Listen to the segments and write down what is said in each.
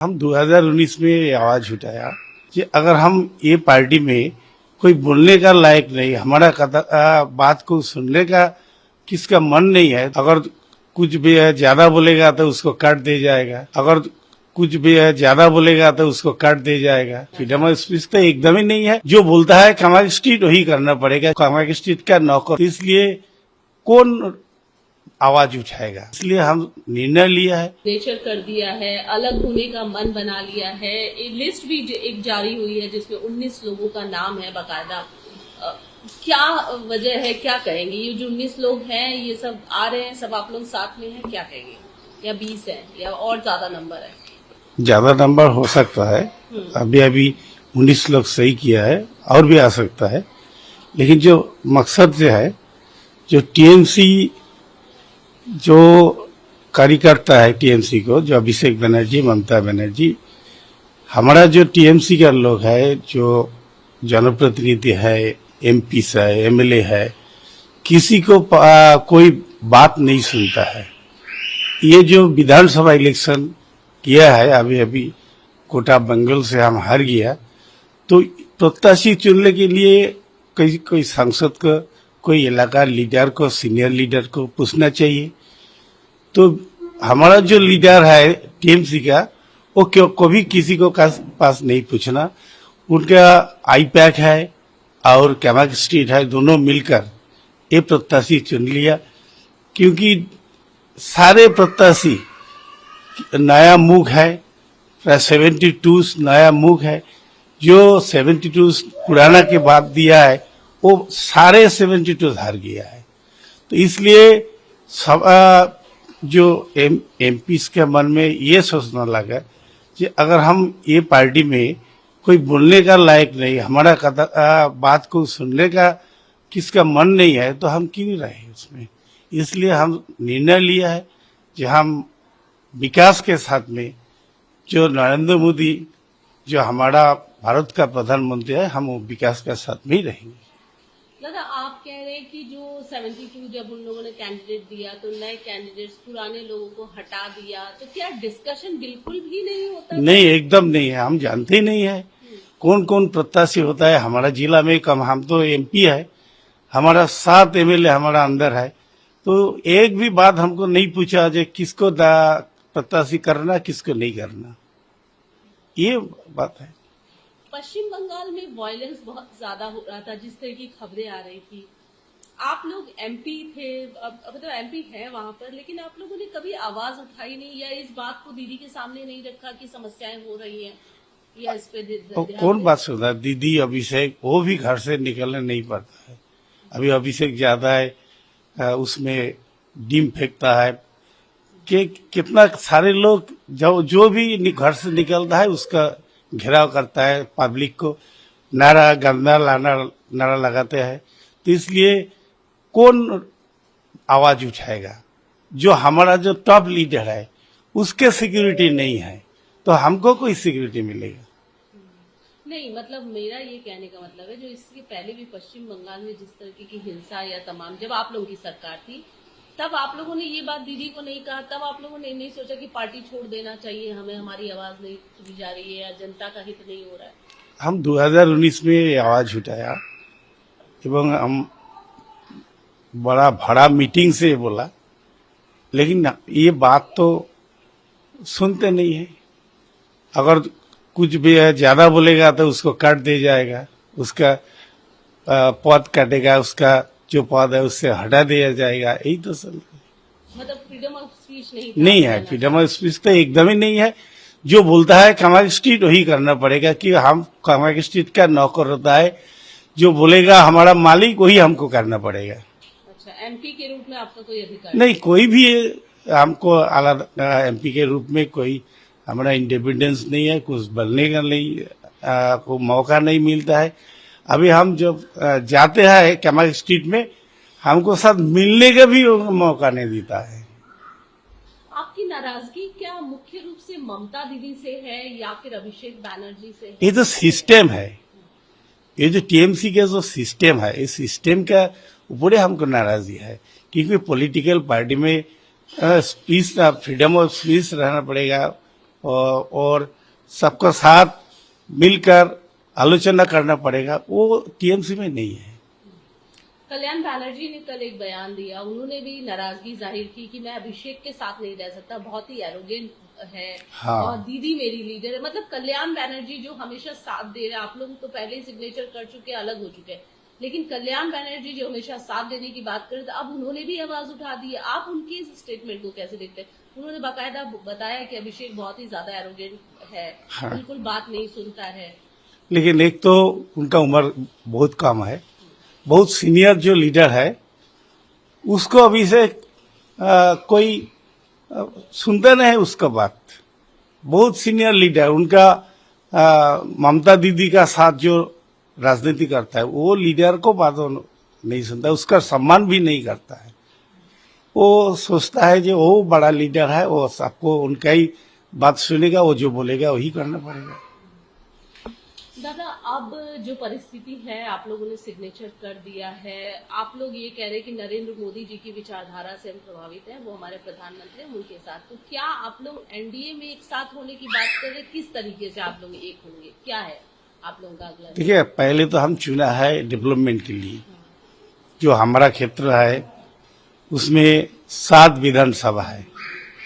हम 2019 में ये आवाज उठाया कि अगर हम ये पार्टी में कोई बोलने का लायक नहीं, हमारा बात को सुनने का किसका मन नहीं है, अगर कुछ भी ज्यादा बोलेगा तो उसको काट दे जाएगा, अगर कुछ भी ज्यादा बोलेगा तो उसको काट दे जाएगा। फ्रीडम ऑफ स्पीच तो एकदम ही नहीं है। जो बोलता है कमाल स्ट्रीट वही करना पड़ेगा, कमाल स्ट्रीट का नौकर। इसलिए कौन आवाज उठाएगा, इसलिए हम निर्णय लिया है। नेचर कर दिया है, अलग होने का मन बना लिया है। एक लिस्ट भी एक जारी हुई है जिसमें 19 लोगों का नाम है बाकायदा। क्या वजह है, क्या कहेंगे? ये जो 19 लोग हैं, ये सब आ रहे हैं, सब आप लोग साथ में हैं, क्या कहेंगे? या 20 है या और ज्यादा नंबर है? ज्यादा नंबर हो सकता है। अभी 19 लोग सही किया है, और भी आ सकता है। लेकिन जो मकसद जो है, जो टीएमसी जो कार्यकर्ता है टीएमसी को, जो अभिषेक बनर्जी, ममता बनर्जी, हमारा जो टीएमसी का लोग है, जो जनप्रतिनिधि है, एमपी है, एमएलए है, किसी को कोई बात नहीं सुनता है। ये जो विधानसभा इलेक्शन किया है, अभी कोटा बंगल से हम हार गया, तो प्रत्याशी चुनने के लिए कोई सांसद को, कोई इलाका लीडर को, सीनियर लीडर को पूछना चाहिए। तो हमारा जो लीडर है टीएमसी का, वो क्यों कभी किसी को पास नहीं पूछना। उनका आईपैक है और कैमाक स्ट्रीट है, दोनों मिलकर ये प्रत्याशी चुन लिया। क्योंकि सारे प्रत्याशी नया मुख है, 72 नया मुख है। जो 72 पुराना के बाद दिया है, वो सारे 72 हार गया है। तो इसलिए सब जो एमपी के मन में ये सोचना लगा कि अगर हम ये पार्टी में कोई बोलने का लायक नहीं, हमारा बात को सुनने का किसका मन नहीं है, तो हम क्यों रहे उसमें। इसलिए हम निर्णय लिया है कि हम विकास के साथ में, जो नरेंद्र मोदी जो हमारा भारत का प्रधानमंत्री है, हम वो विकास के साथ में ही रहेंगे। दादा, आप कह रहे हैं कि जो 72 जब उन लोगों ने कैंडिडेट दिया, तो नए कैंडिडेट्स पुराने लोगों को हटा दिया, तो क्या डिस्कशन बिल्कुल भी नहीं होता? नहीं, एकदम नहीं है। हम जानते ही नहीं है कौन कौन प्रत्याशी होता है। हमारा जिला में कम, हम तो एमपी है, हमारा 7 एमएलए हमारा अंदर है, तो एक भी बात हमको नहीं पूछा जो किसको प्रत्याशी करना, किसको नहीं करना। ये बात है। पश्चिम बंगाल में वायलेंस बहुत ज्यादा हो रहा था, जिस तरह की खबरें आ रही थी। आप लोग एमपी थे, मतलब एमपी है वहां पर, लेकिन आप लोगों ने कभी आवाज उठाई नहीं, या इस बात को दीदी के सामने नहीं रखा कि समस्याएं हो रही हैं, या इस पे कौन बात सुन रहा है? दीदी, अभिषेक, वो भी घर से निकलने नहीं पाता है। अभी अभिषेक ज्यादा है, उसमें डीम फेंकता है कि कितना सारे लोग जो भी घर से निकलता है उसका घेराव करता है, पब्लिक को नारा, गंदा नारा लगाते हैं। तो इसलिए कौन आवाज उठाएगा? जो हमारा जो टॉप लीडर है उसके सिक्योरिटी नहीं है, तो हमको कोई सिक्योरिटी मिलेगा? नहीं, मतलब मेरा ये कहने का मतलब है, जो इसके पहले भी पश्चिम बंगाल में जिस तरह की हिंसा या तमाम, जब आप लोगों की सरकार थी, तब आप लोगों ने ये बात दीदी को नहीं कहा, तब आप लोगों ने नहीं सोचा कि पार्टी छोड़ देना चाहिए, हमें हमारी आवाज नहीं सुनी जा रही है, या जनता का हित नहीं हो रहा है? हम 2019 में ये आवाज उठाया, एवं हम बड़ा मीटिंग से बोला, लेकिन ये बात तो सुनते नहीं है। अगर कुछ भी ज्यादा बोलेगा तो उसको काट दे जाएगा, उसका पद काटेगा, उसका जो पद है उससे हटा दिया जाएगा। यही तो सब, मतलब फ्रीडम ऑफ स्पीच नहीं है। फ्रीडम ऑफ स्पीच तो एकदम ही नहीं है। जो बोलता है कमाल स्ट्रीट वही करना पड़ेगा, कि हम कमाल स्ट्रीट का नौकर होता है। जो बोलेगा हमारा मालिक, वही हमको करना पड़ेगा। अच्छा, एमपी के रूप में आपका कोई अधिकार नहीं? कोई भी हमको आला एमपी के रूप में कोई हमारा इंडिपेंडेंस नहीं है, कुछ बनने का नहीं, कोई मौका नहीं मिलता है। अभी हम जब जाते हैं कमाल स्ट्रीट में, हमको साथ मिलने का भी मौका नहीं देता है। आपकी नाराजगी क्या मुख्य रूप से ममता दीदी से है, या फिर अभिषेक बनर्जी से है? ये तो सिस्टम है, ये जो टीएमसी का जो सिस्टम है, इस सिस्टम का ऊपर हमको नाराजगी है। क्योंकि पॉलिटिकल पार्टी में स्पीच, फ्रीडम ऑफ स्पीच रहना पड़ेगा, और सबका साथ मिलकर आलोचना करना पड़ेगा, वो टीएमसी में नहीं है। कल्याण बैनर्जी ने कल एक बयान दिया, उन्होंने भी नाराजगी जाहिर की कि मैं अभिषेक के साथ नहीं रह सकता, बहुत ही एरोगेंट है। हाँ। और दीदी मेरी लीडर है। मतलब कल्याण बैनर्जी जो हमेशा साथ दे रहे हैं, आप लोग तो पहले ही सिग्नेचर कर चुके, अलग हो चुके हैं, लेकिन कल्याण बैनर्जी जो हमेशा साथ देने की बात करे, तो अब उन्होंने भी आवाज उठा दी है। आप उनके इस स्टेटमेंट को कैसे देखते हैं? उन्होंने बाकायदा बताया कि अभिषेक बहुत ही ज्यादा एरोगेंट है। हाँ। बिल्कुल बात नहीं सुनता है। लेकिन एक तो उनका उम्र बहुत कम है, बहुत सीनियर जो लीडर है उसको अभी से कोई सुनता नहीं है उसका बात। बहुत सीनियर लीडर उनका, ममता दीदी का साथ जो राजनीति करता है वो लीडर को बात नहीं सुनता, उसका सम्मान भी नहीं करता है। वो सोचता है जो वो बड़ा लीडर है, वो सबको उनका ही बात सुनेगा, वो जो बोलेगा वही करना पड़ेगा। दादा, अब जो परिस्थिति है, आप लोगों ने सिग्नेचर कर दिया है, आप लोग ये कह रहे हैं कि नरेंद्र मोदी जी की विचारधारा से हम प्रभावित हैं, वो हमारे प्रधानमंत्री हैं, उनके साथ, तो क्या आप लोग एनडीए में एक साथ होने की बात कर रहे हैं? किस तरीके से आप लोग एक होंगे, क्या है आप लोगों का अगला? देखिए, पहले तो हम चुना है डेवलपमेंट के लिए। जो हमारा क्षेत्र है उसमें 7 विधानसभा है,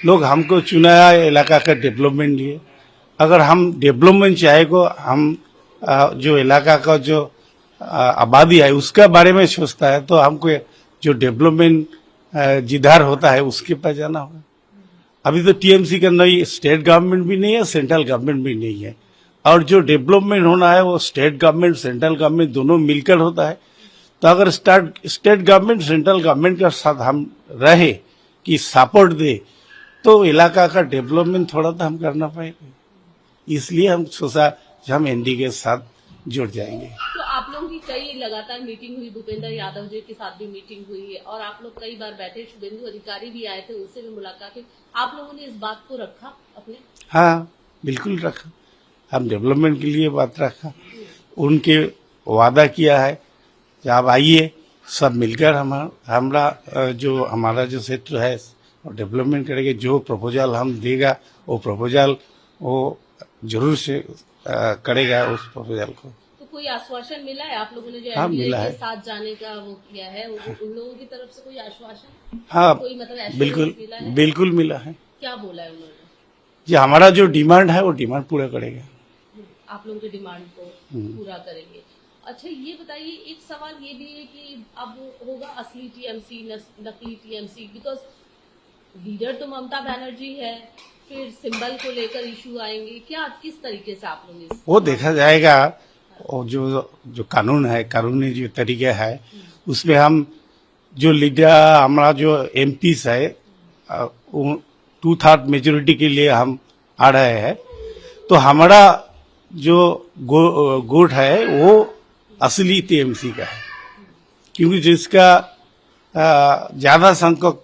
लोग हमको चुना है इलाका का डेवलपमेंट लिए। अगर हम डेवलपमेंट चाहेगो, हम जो इलाका का जो आबादी है उसके बारे में सोचता है, तो हमको जो डेवलपमेंट जिधर होता है उसके पास जाना होगा। अभी तो टीएमसी के अंदर स्टेट गवर्नमेंट भी नहीं है, सेंट्रल गवर्नमेंट भी नहीं है, और जो डेवलपमेंट होना है वो स्टेट गवर्नमेंट सेंट्रल गवर्नमेंट दोनों मिलकर होता है। तो अगर स्टेट गवर्नमेंट सेंट्रल गवर्नमेंट के साथ हम रहे कि सपोर्ट दे, तो इलाका का डेवलपमेंट थोड़ा तो हम करना पाएंगे। इसलिए हम सोचा हम एनडीए के साथ जुड़ जाएंगे। तो आप लोगों की कई लगातार मीटिंग हुई, भूपेंद्र यादव जी के साथ भी मीटिंग हुई है, और आप लोग कई बार बैठे, शुभेंदु अधिकारी भी आए थे, उनसे भी मुलाकात हुई, आप लोगों ने इस बात को रखा अपने? हाँ, बिल्कुल रखा, हम डेवलपमेंट के लिए बात रखा। उनके वादा किया है कि आप आइए, सब मिलकर हमारा जो क्षेत्र है और डेवलपमेंट करेंगे। जो प्रपोजल हम देगा वो प्रपोजल वो जरूर से करेगा उस प्रपोजल को। तो कोई आश्वासन मिला है आप लोगों ने जो हाँ, एनडीए मिला के है। साथ जाने का वो किया है, उन लोगों की तरफ से कोई आश्वासन? हाँ, कोई मतलब assurance बिल्कुल मिला है? बिल्कुल मिला है। क्या बोला है उन्होंने? जी, हमारा जो डिमांड है वो डिमांड पूरा करेगा। आप लोगों की डिमांड को पूरा करेंगे। अच्छा, ये बताइए, एक सवाल ये भी है कि अब होगा असली टीएमसी, नकली टीएमसी, बिकॉज लीडर तो ममता बनर्जी है, फिर सिंबल को लेकर इशू आएंगे, क्या किस तरीके से आप लोग वो देखा जाएगा। और जो कानून है, कानूनी जो तरीका है उसमें हम जो लीडर हमारा जो एमपीस है 2/3 मेजोरिटी के लिए हम आ रहे हैं, तो हमारा जो गोट है वो असली टीएमसी का है, क्योंकि जिसका ज्यादा संख्यक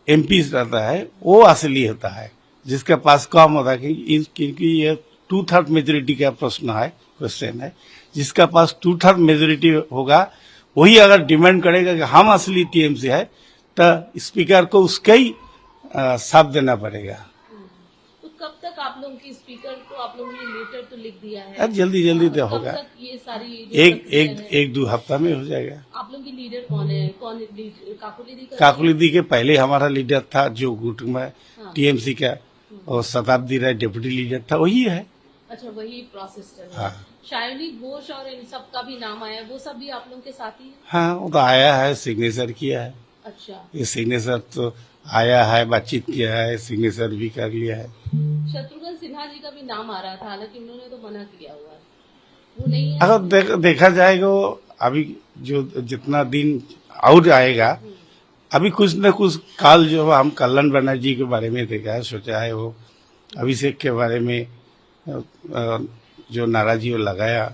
एमपीस रहता है वो असली होता है, जिसके पास कम होता है। क्योंकि ये 2/3 मेजोरिटी का क्वेश्चन है, जिसका पास 2/3 मेजोरिटी होगा वही अगर डिमांड करेगा कि हम असली टीएमसी है, तो स्पीकर को उसका ही साथ देना पड़ेगा। तो कब तक आप लोगों की स्पीकर को आप लोगों ने लेटर तो लिख दिया है? जल्दी तो होगा, कब तक ये सारी एक 2 हफ्ता में हो जाएगा। आप लोग की लीडर कौन है? काकुली दी? काकुली दी के पहले हमारा लीडर था जो गुट में टीएमसी का, और शताब्दी राय डिप्टी लीडर था, वही है। अच्छा, वही प्रोसेस चल रहा है। हाँ। शायनी घोष और इन सब का भी नाम आया, वो सब भी आप लोगों के साथ ही है? हाँ, वो तो आया है, सिग्नेचर किया है। अच्छा, ये सिग्नेचर तो आया है, बातचीत किया है, सिग्नेचर भी कर लिया है। शत्रुघ्न सिन्हा जी का भी नाम आ रहा था, हालांकि उन्होंने तो मना किया हुआ है, वो नहीं है। अगर देखा जाएगा अभी जो जितना दिन और आएगा, अभी कुछ न कुछ काल जो हम कल्याण बनर्जी के बारे में देखा है, सोचा है, वो अभिषेक के बारे में जो नाराजी वो लगाया,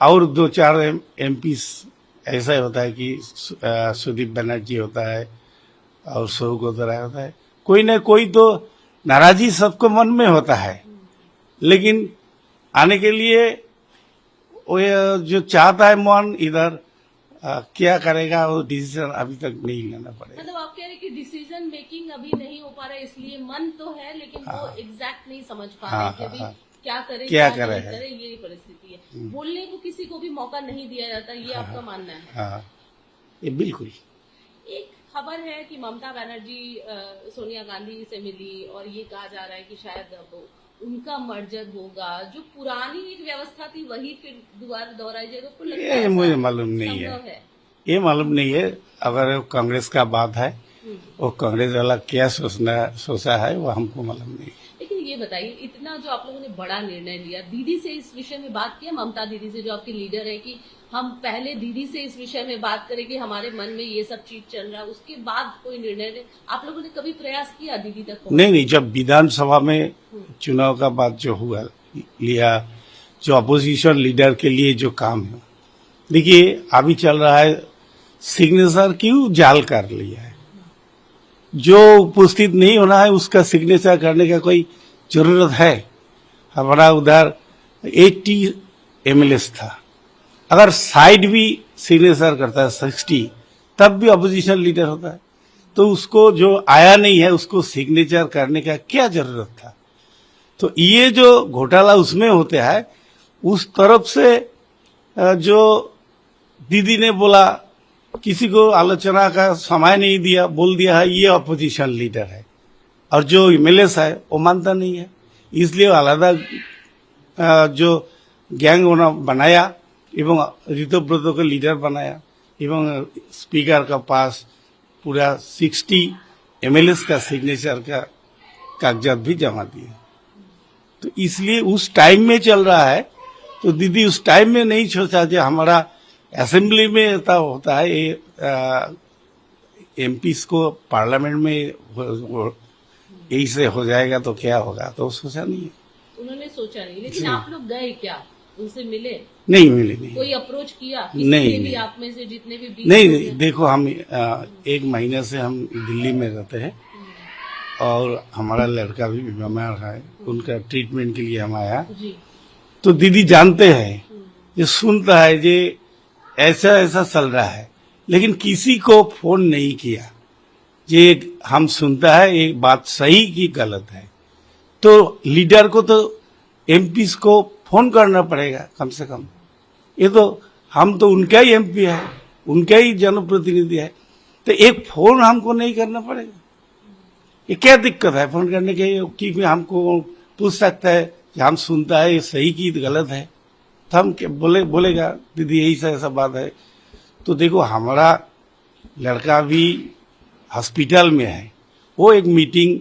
और 2-4 एमपी ऐसा ही होता है कि सुदीप बनर्जी होता है और शोक राय होता है, कोई न कोई तो नाराजी सबको मन में होता है, लेकिन आने के लिए वो जो चाहता है मन इधर क्या करेगा वो डिसीजन अभी तक नहीं लेना पड़ेगा। मतलब आप कह रहे हैं कि डिसीजन मेकिंग अभी नहीं हो पा रहा है, इसलिए मन तो है लेकिन वो एग्जैक्ट नहीं समझ पा रहे कि अभी क्या करे क्या नहीं करे करे, ये परिस्थिति है। बोलने को किसी को भी मौका नहीं दिया जाता, ये आपका मानना है? हाँ, ये बिल्कुल। एक खबर है कि ममता बनर्जी सोनिया गांधी से मिली और ये कहा जा रहा है कि शायद अब उनका मर्जर होगा, जो पुरानी एक व्यवस्था थी वही फिर दोबारा दोहराई जाएगा। उसको लगता है ये मुझे मालूम नहीं संभव है, ये मालूम नहीं है। अगर कांग्रेस का बात है, वो कांग्रेस वाला क्या सोचा है वो हमको मालूम नहीं। लेकिन ये बताइए, इतना जो आप लोगों ने बड़ा निर्णय लिया, दीदी से इस विषय में बात किया, ममता दीदी से जो आपकी लीडर है, कि हम पहले दीदी से इस विषय में बात करें कि हमारे मन में ये सब चीज चल रहा है, उसके बाद कोई निर्णय ले? आप लोगों ने कभी प्रयास किया दीदी तक पहुंचने? नहीं, जब विधानसभा में चुनाव का बात जो हुआ लिया, जो अपोजिशन लीडर के लिए जो काम है, देखिए अभी चल रहा है सिग्नेचर क्यों जाल कर लिया है। जो उपस्थित नहीं होना है उसका सिग्नेचर करने का कोई जरूरत है? हमारा उधर 80 एमएलए था, अगर साइड भी सिग्नेचर करता है 60, तब भी अपोजिशन लीडर होता है। तो उसको जो आया नहीं है उसको सिग्नेचर करने का क्या जरूरत था? तो ये जो घोटाला उसमें होता है, उस तरफ से जो दीदी ने बोला, किसी को आलोचना का समय नहीं दिया, बोल दिया है ये अपोजिशन लीडर है, और जो एमएलए है वो मानता नहीं है, इसलिए अलग जो गैंग बनाया एवं ऋतुव्रत को लीडर बनाया एवं स्पीकर का पास पूरा 60 एमएलए का सिग्नेचर का कागजात भी जमा दिए। तो इसलिए उस टाइम में चल रहा है। तो दीदी उस टाइम में नहीं सोचा जो हमारा असेंबली में ऐसा होता है, एमपी को पार्लियामेंट में यही से हो जाएगा तो क्या होगा, तो सोचा नहीं है। उन्होंने सोचा नहीं, लेकिन आप लोग गए क्या, उनसे मिले? नहीं मिले, नहीं। कोई अप्रोच किया? नहीं, भी आप में से जितने भी नहीं, देखो हम 1 महीने से हम दिल्ली में रहते हैं और हमारा लड़का भी बीमार है, उनका ट्रीटमेंट के लिए हम आया। तो दीदी जानते हैं, ये सुनता है जे ऐसा ऐसा चल रहा है, लेकिन किसी को फोन नहीं किया। ये हम सुनता है एक बात सही की गलत है, तो लीडर को तो एमपी को फोन करना पड़ेगा कम से कम। ये तो हम तो उनका ही एमपी है, उनका ही जनप्रतिनिधि है, तो एक फोन हमको नहीं करना पड़ेगा? ये क्या दिक्कत है फोन करने के? क्योंकि हमको पूछ सकता है कि हम सुनता है ये सही की गलत है, तो हम बोलेगा दीदी यही सा ऐसा बात है। तो देखो हमारा लड़का भी हॉस्पिटल में है, वो एक मीटिंग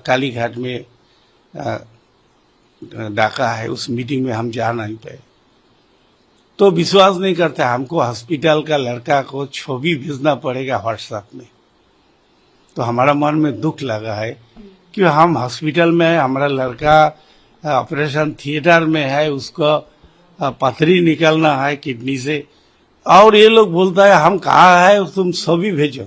कालीघाट में डाका है, उस मीटिंग में हम जा नहीं पाए। तो विश्वास नहीं करता, हमको हॉस्पिटल का लड़का को छवि भेजना पड़ेगा व्हाट्सएप में। तो हमारा मन में दुख लगा है कि हम हॉस्पिटल में, हमारा लड़का ऑपरेशन थिएटर में है, उसको पथरी निकलना है किडनी से, और ये लोग बोलता है हम कहाँ है तुम छवि भेजो।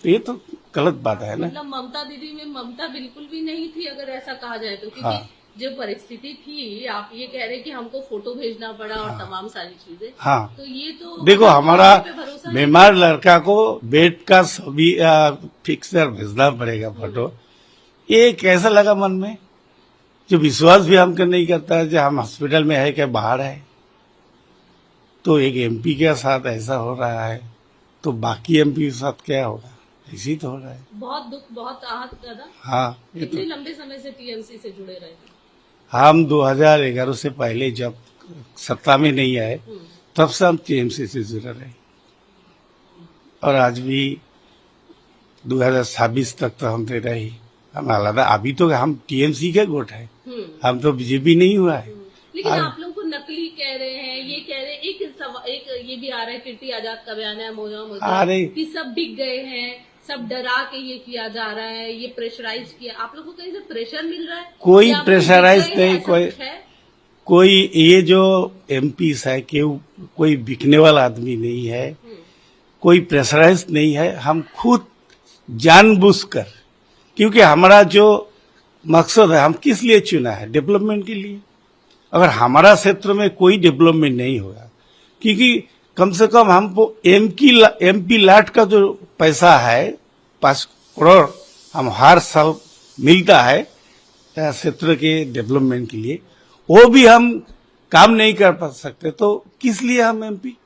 तो ये तो गलत बात है ना। मतलब ममता दीदी में ममता बिल्कुल भी नहीं थी अगर ऐसा कहा जाए तो, क्योंकि जो परिस्थिति थी, आप ये कह रहे हैं कि हमको फोटो भेजना पड़ा और तमाम सारी चीजें। तो ये तो देखो हमारा बीमार लड़का को बेड का सभी फिक्सर भेजना पड़ेगा फोटो। ये कैसा लगा मन में, जो विश्वास भी हमको नहीं करता है जो हम हॉस्पिटल में है क्या बाहर है। तो एक एमपी के साथ ऐसा हो रहा है तो बाकी एमपी के साथ क्या होगा, इसी तो हो रहा है। बहुत दुख, बहुत आहत दादा। हाँ, कितने लंबे समय से टीएमसी से जुड़े रहे? हम 2011 से पहले जब सत्ता में नहीं आए तब से हम टीएमसी से जुड़े रहे, और आज भी 2026 तक तो हम दे रहे। हम अलग, अभी तो हम टीएमसी के गोट है, हम तो बीजेपी नहीं हुआ है। लेकिन आप लोग को नकली कह रहे हैं, ये कह रहे हैं, एक ये भी आ रहा है, कीर्ति आजाद का बयान है मोजा कि सब बिक गए हैं, सब डरा के ये किया जा रहा है, ये प्रेशराइज किया। आप लोगों को कहीं से प्रेशर मिल रहा है? कोई प्रेशराइज नहीं, कोई ये जो एमपी है कोई बिकने वाला आदमी नहीं है, कोई प्रेशराइज नहीं है। हम खुद जानबूझकर, क्योंकि हमारा जो मकसद है, हम किस लिए चुना है, डेवलपमेंट के लिए। अगर हमारा क्षेत्र में कोई डेवलपमेंट नहीं होगा, क्योंकि कम से कम हमको एमपी लाट का जो पैसा है 5 करोड़ हम हर साल मिलता है क्षेत्र के डेवलपमेंट के लिए, वो भी हम काम नहीं कर पा सकते, तो किस लिए हम एमपी?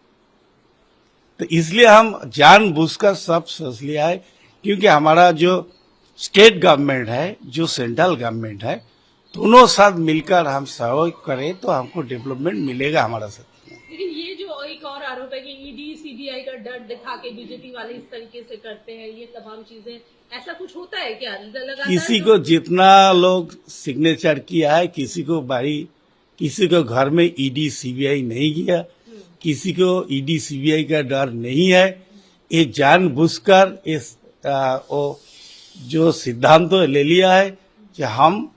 तो इसलिए हम जानबूझकर सब सोच लिया है, क्योंकि हमारा जो स्टेट गवर्नमेंट है, जो सेंट्रल गवर्नमेंट है, दोनों साथ मिलकर हम सहयोग करें तो हमको डेवलपमेंट मिलेगा हमारा साथ। लेकिन ये जो एक और आरोप है कि ईडी सीबीआई का डर दिखा के बीजेपी वाले इस तरीके से करते हैं, ये तमाम चीजें, ऐसा कुछ होता है क्या? लगातार किसी को जितना लोग सिग्नेचर किया है, किसी को घर में ईडी सीबीआई नहीं गया, किसी को ईडी सीबीआई का डर नहीं है। ये जानबूझकर इस वो जो सिद्धांत तो ले लिया है कि हम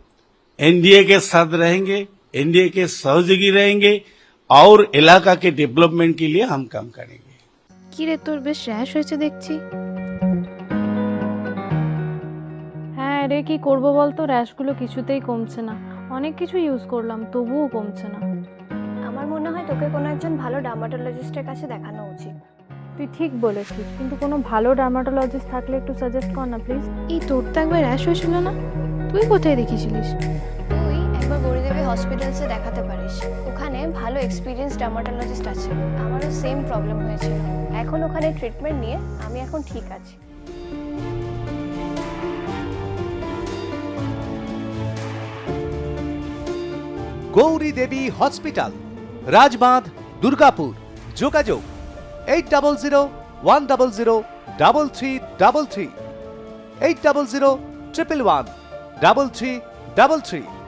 एनडीए के साथ रहेंगे, एनडीए के सहयोगी रहेंगे और इलाका के डेवलपमेंट के लिए हम काम करेंगे। কি রে, তোর বেশ র্যাশ হয়েছে দেখছি। হ্যাঁ রে, কি করব বলতো, র্যাশগুলো কিছুতেই কমছে না। অনেক কিছু ইউজ করলাম তবুও কমছে না। আমার মনে হয় তোকে কোনো একজন ভালো ডার্মাটোলজিস্টের কাছে দেখানো উচিত। তুই ঠিক বলেছিস, কিন্তু কোনো ভালো ডার্মাটোলজিস্ট থাকলে একটু সাজেস্ট কর না প্লিজ। এই তোর তো একবার র্যাশ হয়েছিল না, তুই কোথায় দেখিয়েছিলিস? তুই একবার গৌরীদেবী হসপিটালসে দেখাতে পারিস, ওখানে ভালো এক্সপিরিয়েন্স ডার্মাটোলজিস্ট আছে। আমারও সেম প্রবলেম হয়েছিল, এখন ওখানে ট্রিটমেন্ট নিয়ে আমি এখন ঠিক আছি। গৌরী দেবী হসপিটাল, রাজবাঁধ, দুর্গাপুর। যোগাযোগ 8001003333, 8001113333।